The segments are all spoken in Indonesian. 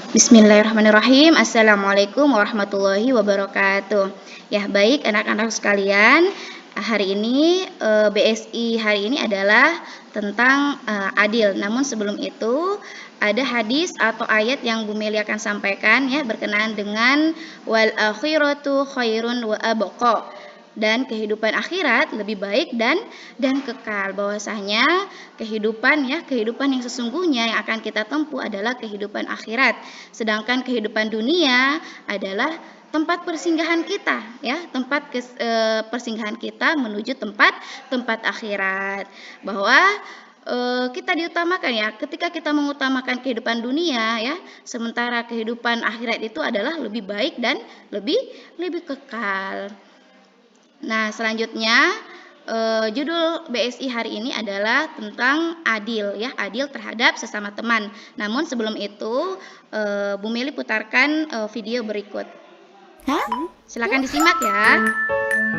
Bismillahirrahmanirrahim. Assalamualaikum warahmatullahi wabarakatuh. Ya, baik anak-anak sekalian. Hari ini BSI hari ini adalah tentang adil. Namun sebelum itu ada hadis atau ayat yang Bu Meli akan sampaikan ya berkenaan dengan wal akhiratu khairun wa abqa. Dan kehidupan akhirat lebih baik dan kekal. Bahwasanya kehidupan yang sesungguhnya yang akan kita tempuh adalah kehidupan akhirat, sedangkan kehidupan dunia adalah tempat persinggahan kita tempat persinggahan kita menuju tempat akhirat. Bahwa kita diutamakan ketika kita mengutamakan kehidupan dunia sementara kehidupan akhirat itu adalah lebih baik dan lebih kekal. Nah, selanjutnya judul BSI hari ini adalah tentang adil adil terhadap sesama teman. Namun sebelum itu Bu Meli putarkan video berikut. Silakan disimak ya.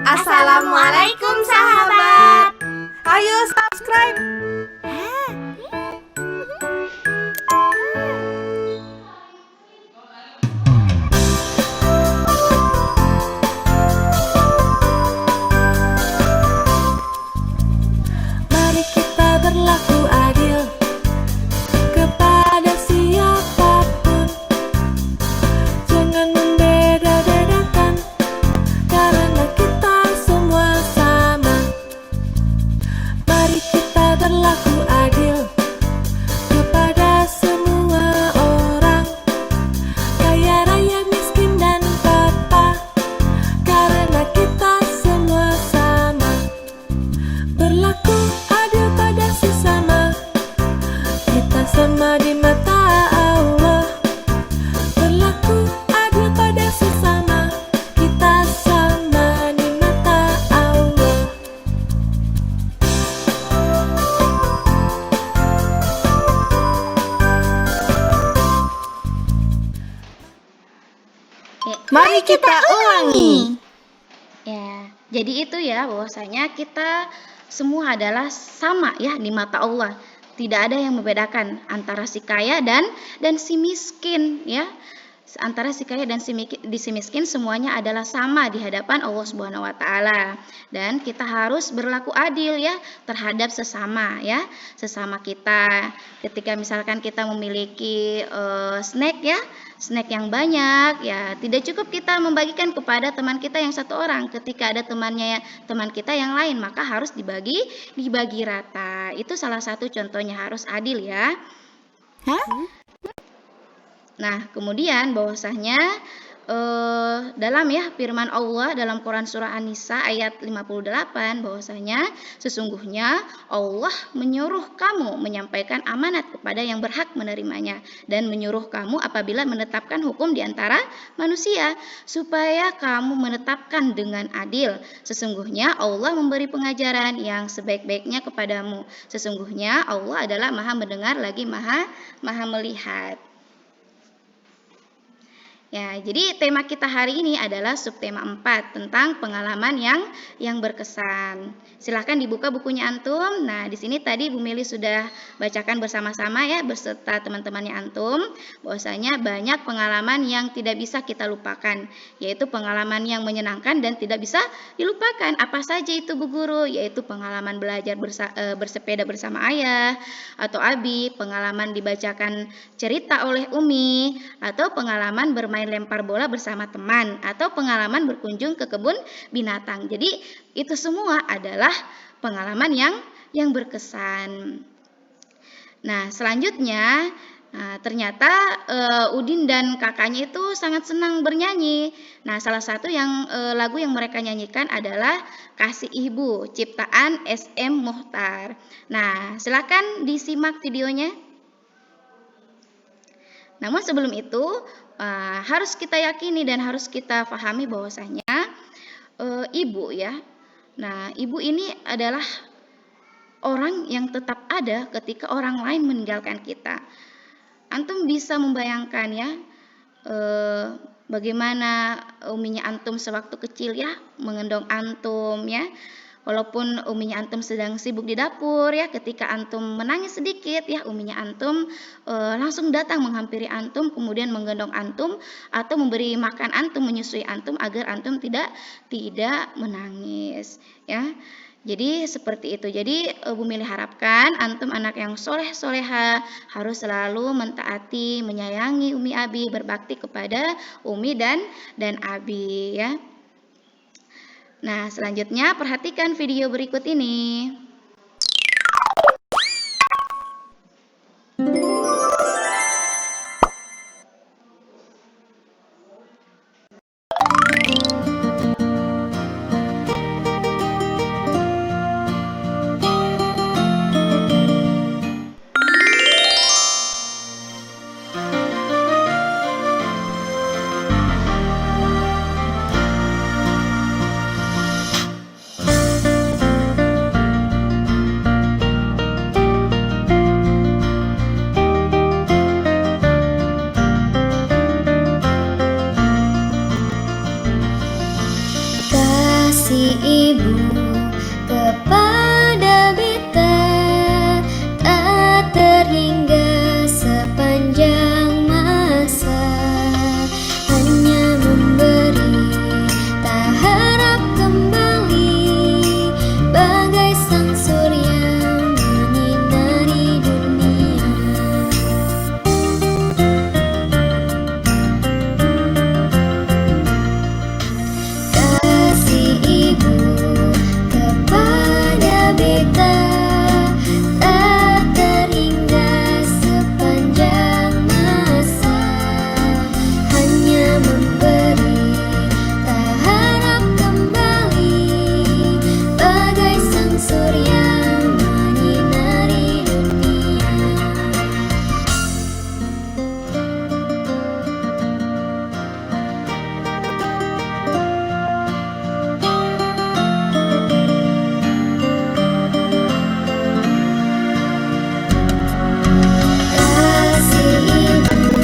Assalamualaikum sahabat. Ayo subscribe. Mari kita berlaku adil kepada siapapun. Jangan membeda-bedakan, karena kita semua sama. Mari kita berlaku adil kepada semua orang, kaya raya miskin dan papa, karena kita semua sama. Berlaku adil pada sesama, kita sama di mata Allah. Berlaku adil pada sesama, kita sama di mata Allah. Mari kita ulangi. Ya, jadi itu bahwasanya kita semua adalah sama di mata Allah. Tidak ada yang membedakan antara si kaya dan si miskin Antara si kaya dan si miskin semuanya adalah sama di hadapan Allah Subhanahu wa taala. Dan kita harus berlaku adil terhadap sesama sesama kita. Ketika misalkan kita memiliki snack yang banyak tidak cukup kita membagikan kepada teman kita yang satu orang. Ketika ada teman kita yang lain, maka harus dibagi rata. Itu salah satu contohnya harus adil ya. Nah, kemudian bahwasanya dalam firman Allah dalam Quran surah An-Nisa ayat 58 bahwasanya sesungguhnya Allah menyuruh kamu menyampaikan amanat kepada yang berhak menerimanya dan menyuruh kamu apabila menetapkan hukum di antara manusia supaya kamu menetapkan dengan adil. Sesungguhnya Allah memberi pengajaran yang sebaik-baiknya kepadamu. Sesungguhnya Allah adalah Maha mendengar lagi Maha melihat. Ya, jadi tema kita hari ini adalah subtema 4 tentang pengalaman yang berkesan. Silahkan dibuka bukunya antum. Nah, di sini tadi Bu Meli sudah bacakan bersama-sama beserta teman-temannya antum bahwasanya banyak pengalaman yang tidak bisa kita lupakan, yaitu pengalaman yang menyenangkan dan tidak bisa dilupakan. Apa saja itu Bu Guru? Yaitu pengalaman belajar bersepeda bersama ayah atau abi, pengalaman dibacakan cerita oleh Umi, atau pengalaman bermain lempar bola bersama teman, atau pengalaman berkunjung ke kebun binatang. Jadi itu semua adalah pengalaman yang berkesan. Nah, selanjutnya ternyata Udin dan kakaknya itu sangat senang bernyanyi. Nah, salah satu lagu yang mereka nyanyikan adalah Kasih Ibu ciptaan SM Muhtar. Nah, silakan disimak videonya. Namun sebelum itu harus kita yakini dan harus kita pahami bahwasanya ibu Nah, ibu ini adalah orang yang tetap ada ketika orang lain meninggalkan kita. Antum bisa membayangkan bagaimana uminya antum sewaktu kecil mengendong antum Walaupun uminya antum sedang sibuk di dapur ya, ketika antum menangis sedikit ya, uminya antum langsung datang menghampiri antum, kemudian menggendong antum atau memberi makan antum, menyusui antum agar antum tidak menangis ya. Jadi seperti itu. Jadi Bu Mili harapkan antum anak yang soleh soleha harus selalu mentaati, menyayangi Umi Abi, berbakti kepada Umi dan Abi ya. Nah, selanjutnya perhatikan video berikut ini. Kasih ibu kepada beta tak terhingga sepanjang masa, hanya memberi tak harap kembali, bagai sang surya menyinari dunia. Kasih ibu kepada beta tak terhingga sepanjang masa, hanya memberi tak harap kembali, bagai sang surya menyinari dunia. Kasih ibu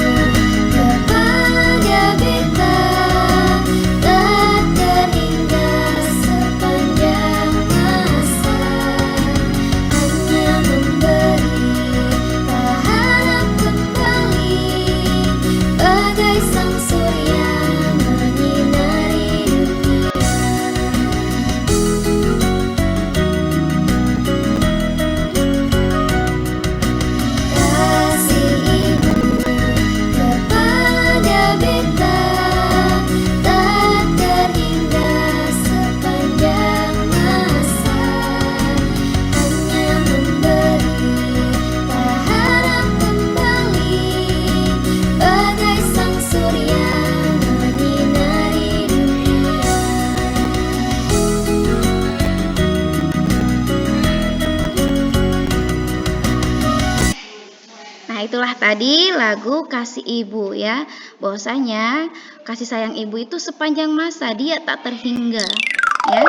kepada beta tak terhingga sepanjang masa, hanya memberi tak harap kembali, bagai sang surya menyinari dunia. Kasih ibu kepada beta tak terhingga sepanjang masa, hanya memberi tak harap kembali, bagai sang surya menyinari dunia. Nah, itulah tadi lagu Kasih Ibu ya. Bahwasanya kasih sayang ibu itu sepanjang masa, dia tak terhingga ya.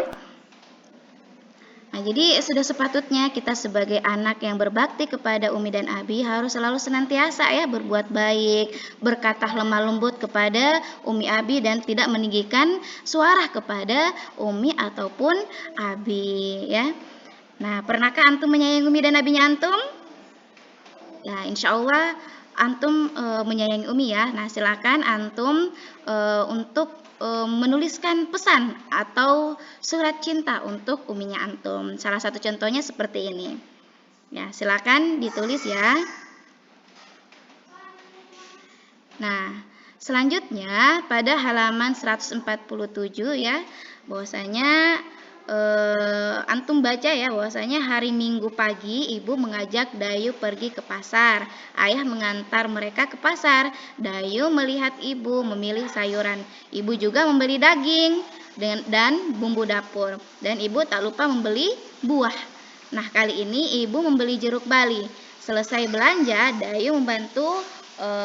Nah, jadi sudah sepatutnya kita sebagai anak yang berbakti kepada Umi dan Abi harus selalu senantiasa ya berbuat baik, berkata lemah lembut kepada Umi Abi dan tidak meninggikan suara kepada Umi ataupun Abi ya. Nah, pernahkah antum menyayangi Umi dan Abinya antum? Ya, insya Allah antum menyayangi Umi ya. Nah, silakan antum untuk menuliskan pesan atau surat cinta untuk uminya antum. Salah satu contohnya seperti ini. Ya, silakan ditulis ya. Nah, selanjutnya pada halaman 147 ya, bahwasanya antum baca ya, bahwasanya hari Minggu pagi ibu mengajak Dayu pergi ke pasar. Ayah mengantar mereka ke pasar. Dayu melihat ibu memilih sayuran. Ibu juga membeli daging dan bumbu dapur. Dan ibu tak lupa membeli buah. Nah, kali ini ibu membeli jeruk bali. Selesai belanja, Dayu membantu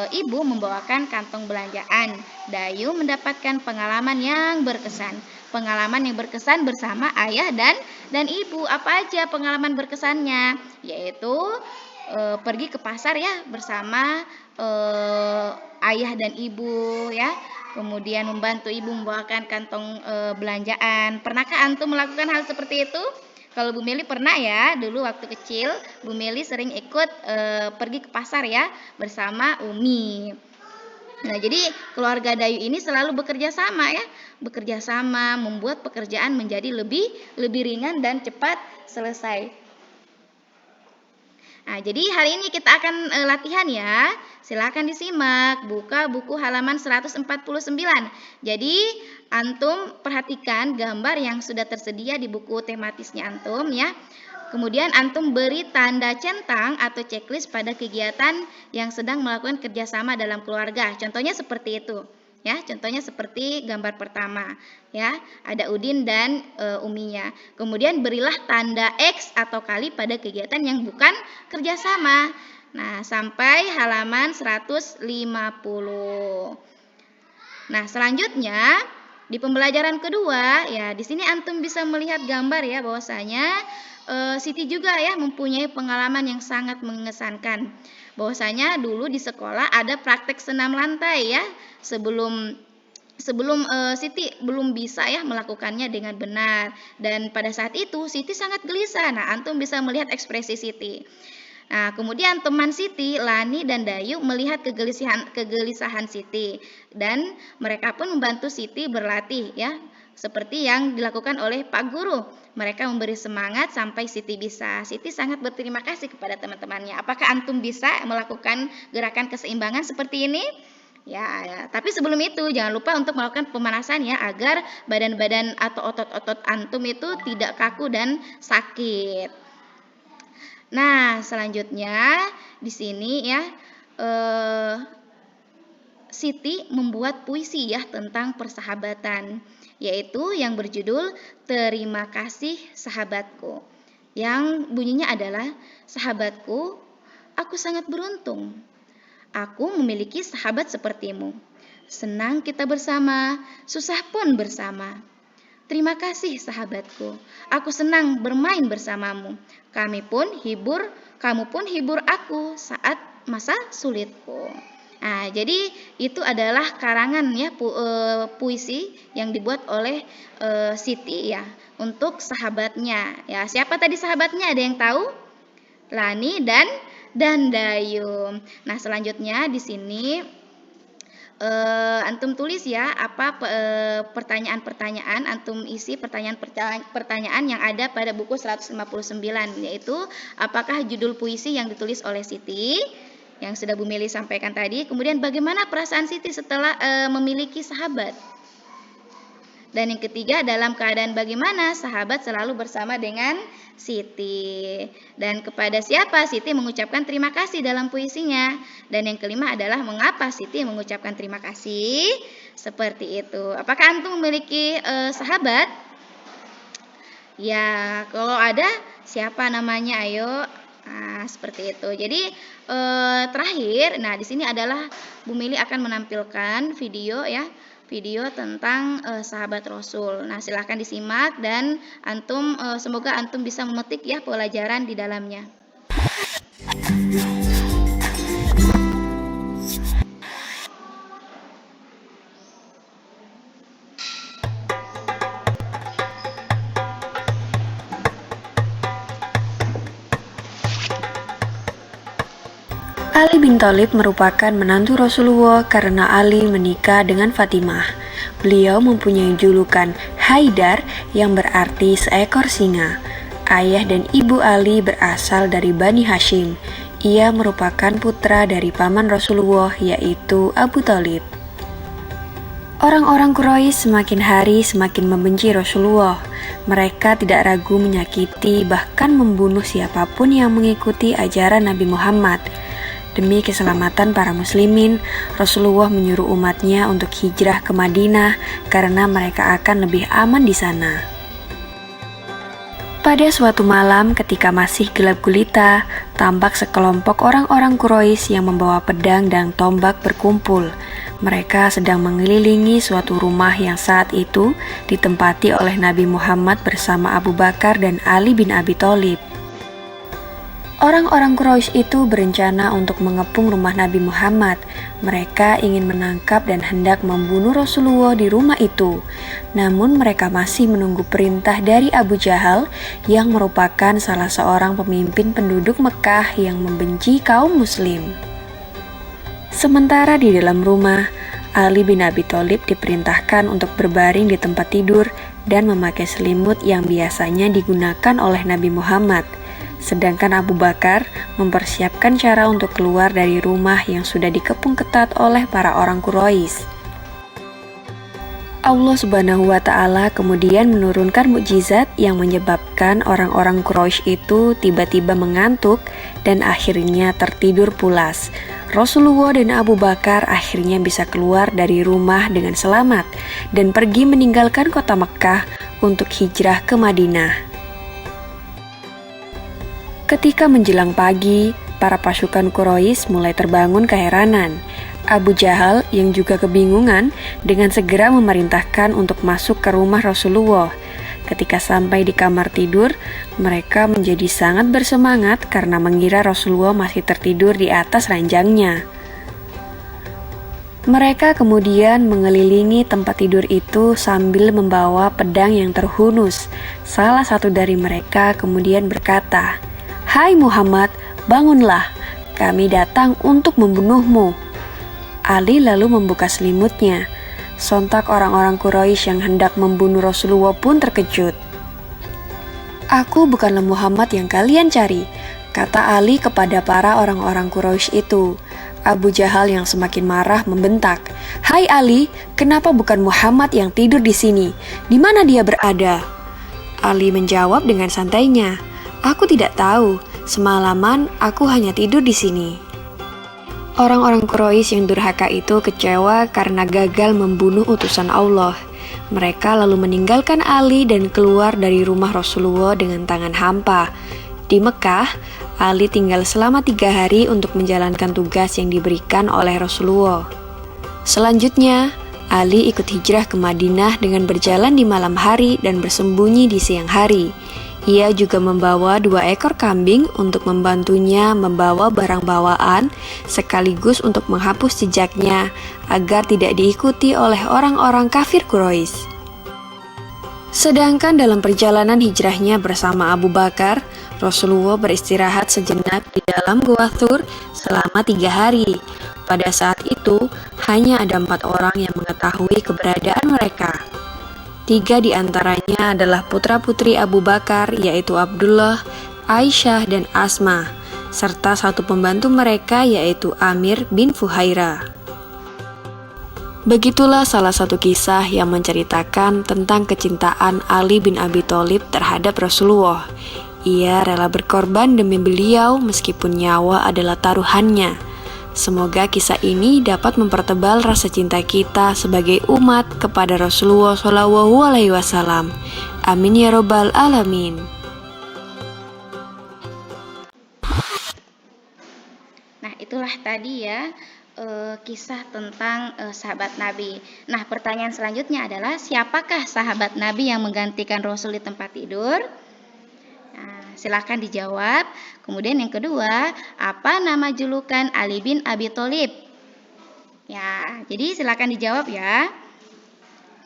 ibu membawakan kantong belanjaan. Dayu mendapatkan pengalaman yang berkesan. Pengalaman yang berkesan bersama ayah dan ibu. Apa aja pengalaman berkesannya? Yaitu pergi ke pasar ya bersama ayah dan ibu ya. Kemudian membantu ibu membawakan kantong belanjaan. Pernahkah antum melakukan hal seperti itu? Kalau Bu Meli pernah ya, dulu waktu kecil Bu Meli sering ikut pergi ke pasar ya bersama Umi. Nah, jadi keluarga Dayu ini selalu bekerja sama membuat pekerjaan menjadi lebih ringan dan cepat selesai. Nah, jadi hari ini kita akan latihan ya. Silakan disimak, buka buku halaman 149. Jadi, antum perhatikan gambar yang sudah tersedia di buku tematisnya antum ya. Kemudian antum beri tanda centang atau checklist pada kegiatan yang sedang melakukan kerjasama dalam keluarga. Contohnya seperti itu. Ya, contohnya seperti gambar pertama, ya, ada Udin dan Uminya. Kemudian berilah tanda X atau kali pada kegiatan yang bukan kerjasama. Nah, sampai halaman 150. Nah, selanjutnya di pembelajaran kedua, ya, di sini antum bisa melihat gambar ya bahwasanya Siti juga ya mempunyai pengalaman yang sangat mengesankan. Bahwasanya dulu di sekolah ada praktek senam lantai ya. Sebelum Siti belum bisa ya melakukannya dengan benar, dan pada saat itu Siti sangat gelisah. Nah, antum bisa melihat ekspresi Siti. Nah, kemudian teman Siti, Lani dan Dayu melihat kegelisahan Siti, dan mereka pun membantu Siti berlatih ya, seperti yang dilakukan oleh Pak Guru. Mereka memberi semangat sampai Siti bisa. Siti sangat berterima kasih kepada teman-temannya. Apakah antum bisa melakukan gerakan keseimbangan seperti ini? Ya, tapi sebelum itu jangan lupa untuk melakukan pemanasan ya, agar badan-badan atau otot-otot antum itu tidak kaku dan sakit. Nah, selanjutnya di sini ya Siti membuat puisi ya tentang persahabatan, yaitu yang berjudul Terima Kasih Sahabatku. Yang bunyinya adalah, sahabatku, aku sangat beruntung. Aku memiliki sahabat sepertimu. Senang kita bersama, susah pun bersama. Terima kasih sahabatku. Aku senang bermain bersamamu. Kamu pun hibur aku saat masa sulitku. Nah, jadi itu adalah karangan ya puisi yang dibuat oleh Siti ya untuk sahabatnya. Ya, siapa tadi sahabatnya? Ada yang tahu? Lani dan Dayu. Nah, selanjutnya di sini antum tulis ya apa pertanyaan-pertanyaan, antum isi pertanyaan yang ada pada buku 159, yaitu apakah judul puisi yang ditulis oleh Siti yang sudah Bu Meli sampaikan tadi, kemudian bagaimana perasaan Siti setelah memiliki sahabat, dan yang ketiga, dalam keadaan bagaimana sahabat selalu bersama dengan Siti, dan kepada siapa Siti mengucapkan terima kasih dalam puisinya, dan yang kelima adalah mengapa Siti mengucapkan terima kasih. Seperti itu. Apakah antum memiliki sahabat? Ya, kalau ada, siapa namanya? Ayo. Nah, seperti itu. Jadi terakhir, nah di sini adalah Bu Meli akan menampilkan video ya. Video tentang sahabat Rasul. Nah, silahkan disimak dan antum semoga antum bisa memetik ya pelajaran di dalamnya. Ali bin Thalib merupakan menantu Rasulullah karena Ali menikah dengan Fatimah. Beliau mempunyai julukan Haidar yang berarti seekor singa. Ayah dan ibu Ali berasal dari Bani Hashim. Ia merupakan putra dari paman Rasulullah yaitu Abu Thalib. Orang-orang Quraisy semakin hari semakin membenci Rasulullah. Mereka tidak ragu menyakiti bahkan membunuh siapapun yang mengikuti ajaran Nabi Muhammad. Demi keselamatan para muslimin, Rasulullah menyuruh umatnya untuk hijrah ke Madinah karena mereka akan lebih aman di sana. Pada suatu malam ketika masih gelap gulita, tampak sekelompok orang-orang Quraisy yang membawa pedang dan tombak berkumpul. Mereka sedang mengelilingi suatu rumah yang saat itu ditempati oleh Nabi Muhammad bersama Abu Bakar dan Ali bin Abi Thalib. Orang-orang Quraisy itu berencana untuk mengepung rumah Nabi Muhammad. Mereka ingin menangkap dan hendak membunuh Rasulullah di rumah itu. Namun mereka masih menunggu perintah dari Abu Jahal yang merupakan salah seorang pemimpin penduduk Mekah yang membenci kaum muslim. Sementara di dalam rumah, Ali bin Abi Thalib diperintahkan untuk berbaring di tempat tidur dan memakai selimut yang biasanya digunakan oleh Nabi Muhammad. Sedangkan Abu Bakar mempersiapkan cara untuk keluar dari rumah yang sudah dikepung ketat oleh para orang Quraisy. Allah Subhanahu wa Ta'ala kemudian menurunkan mukjizat yang menyebabkan orang-orang Quraisy itu tiba-tiba mengantuk dan akhirnya tertidur pulas. Rasulullah dan Abu Bakar akhirnya bisa keluar dari rumah dengan selamat dan pergi meninggalkan kota Mekkah untuk hijrah ke Madinah. Ketika menjelang pagi, para pasukan Quraisy mulai terbangun keheranan. Abu Jahal yang juga kebingungan dengan segera memerintahkan untuk masuk ke rumah Rasulullah. Ketika sampai di kamar tidur, mereka menjadi sangat bersemangat karena mengira Rasulullah masih tertidur di atas ranjangnya. Mereka kemudian mengelilingi tempat tidur itu sambil membawa pedang yang terhunus. Salah satu dari mereka kemudian berkata, "Hai Muhammad, bangunlah, kami datang untuk membunuhmu." Ali lalu membuka selimutnya. Sontak orang-orang Quraisy yang hendak membunuh Rasulullah pun terkejut. "Aku bukanlah Muhammad yang kalian cari," kata Ali kepada para orang-orang Quraisy itu. Abu Jahal yang semakin marah membentak, "Hai Ali, kenapa bukan Muhammad yang tidur di sini? Di mana dia berada?" Ali menjawab dengan santainya, "Aku tidak tahu, semalaman aku hanya tidur di sini." Orang-orang Quraisy yang durhaka itu kecewa karena gagal membunuh utusan Allah. Mereka lalu meninggalkan Ali dan keluar dari rumah Rasulullah dengan tangan hampa. Di Mekah, Ali tinggal selama 3 hari untuk menjalankan tugas yang diberikan oleh Rasulullah. Selanjutnya, Ali ikut hijrah ke Madinah dengan berjalan di malam hari dan bersembunyi di siang hari. Ia juga membawa 2 ekor kambing untuk membantunya membawa barang bawaan sekaligus untuk menghapus jejaknya agar tidak diikuti oleh orang-orang kafir Quraisy. Sedangkan dalam perjalanan hijrahnya bersama Abu Bakar, Rasulullah beristirahat sejenak di dalam Gua Thur selama 3 hari. Pada saat itu, hanya ada 4 orang yang mengetahui keberadaan mereka. 3 di antaranya adalah putra-putri Abu Bakar, yaitu Abdullah, Aisyah, dan Asma, serta 1 pembantu mereka yaitu Amir bin Fuhaira. Begitulah salah satu kisah yang menceritakan tentang kecintaan Ali bin Abi Thalib terhadap Rasulullah. Ia rela berkorban demi beliau meskipun nyawa adalah taruhannya. Semoga kisah ini dapat mempertebal rasa cinta kita sebagai umat kepada Rasulullah SAW. Amin ya robbal alamin. Nah, itulah tadi ya kisah tentang sahabat Nabi. Nah, pertanyaan selanjutnya adalah siapakah sahabat Nabi yang menggantikan Rasul di tempat tidur? Nah, silakan dijawab. Kemudian yang kedua, apa nama julukan Ali bin Abi Thalib? Ya, jadi silakan dijawab ya.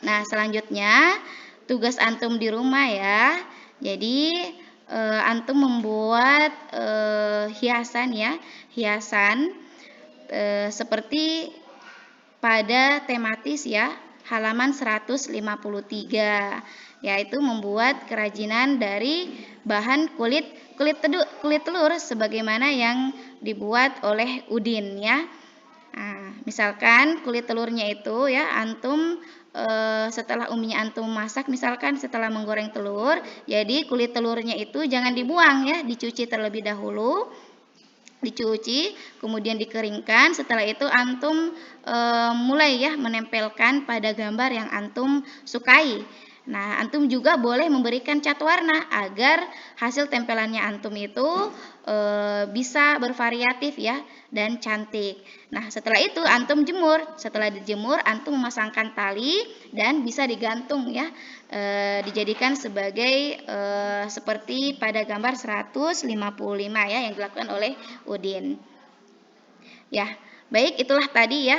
Nah, selanjutnya tugas antum di rumah ya. Jadi antum membuat hiasan ya, hiasan seperti pada tematis ya, halaman 153, yaitu membuat kerajinan dari bahan kulit telur sebagaimana yang dibuat oleh Udin ya. Nah, misalkan kulit telurnya itu ya antum setelah uminya antum masak, misalkan setelah menggoreng telur, jadi kulit telurnya itu jangan dibuang ya, dicuci terlebih dahulu. Dicuci, kemudian dikeringkan. Setelah itu antum mulai ya menempelkan pada gambar yang antum sukai. Nah, antum juga boleh memberikan cat warna agar hasil tempelannya antum itu bisa bervariatif ya dan cantik. Nah, setelah itu antum jemur. Setelah dijemur, antum memasangkan tali dan bisa digantung ya. Dijadikan sebagai seperti pada gambar 155 ya yang dilakukan oleh Udin. Ya, baik itulah tadi ya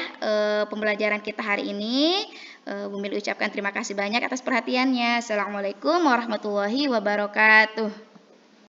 pembelajaran kita hari ini. Bu Mil ucapkan terima kasih banyak atas perhatiannya. Assalamualaikum warahmatullahi wabarakatuh.